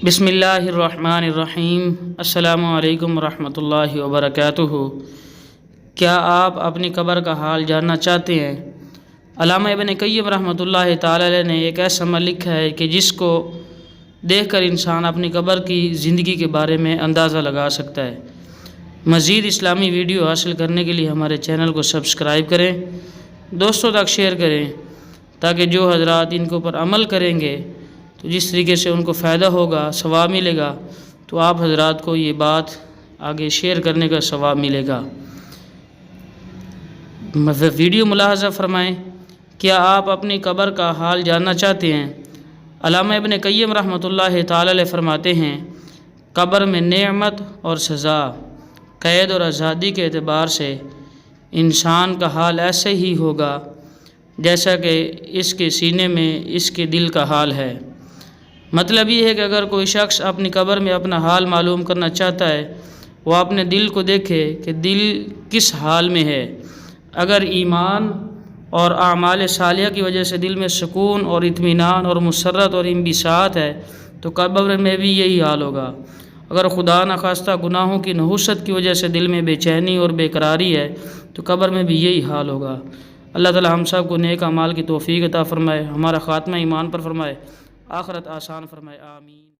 بسم اللہ الرحمن الرحیم۔ السلام علیکم ورحمۃ اللہ وبرکاتہ۔ کیا آپ اپنی قبر کا حال جاننا چاہتے ہیں؟ علامہ ابن قیم رحمۃ اللہ تعالی علیہ نے ایک ایسا عمل لکھا ہے کہ جس کو دیکھ کر انسان اپنی قبر کی زندگی کے بارے میں اندازہ لگا سکتا ہے۔ مزید اسلامی ویڈیو حاصل کرنے کے لیے ہمارے چینل کو سبسکرائب کریں، دوستوں تک شیئر کریں، تاکہ جو حضرات ان کے اوپر عمل کریں گے تو جس طریقے سے ان کو فائدہ ہوگا، ثواب ملے گا، تو آپ حضرات کو یہ بات آگے شیئر کرنے کا ثواب ملے گا۔ ویڈیو ملاحظہ فرمائیں۔ کیا آپ اپنی قبر کا حال جاننا چاہتے ہیں؟ علامہ ابن قیم رحمۃ اللہ تعالی علیہ فرماتے ہیں، قبر میں نعمت اور سزا، قید اور آزادی کے اعتبار سے انسان کا حال ایسے ہی ہوگا جیسا کہ اس کے سینے میں اس کے دل کا حال ہے۔ مطلب یہ ہے کہ اگر کوئی شخص اپنی قبر میں اپنا حال معلوم کرنا چاہتا ہے، وہ اپنے دل کو دیکھے کہ دل کس حال میں ہے۔ اگر ایمان اور اعمال صالحہ کی وجہ سے دل میں سکون اور اطمینان اور مسرت اور انبساط ہے تو قبر میں بھی یہی حال ہوگا۔ اگر خدا نخواستہ گناہوں کی نحوست کی وجہ سے دل میں بے چینی اور بے قراری ہے تو قبر میں بھی یہی حال ہوگا۔ اللہ تعالی ہم سب کو نیک اعمال کی توفیق عطا فرمائے، ہمارا خاتمہ ایمان پر فرمائے، آخرت آسان فرمائے، آمین۔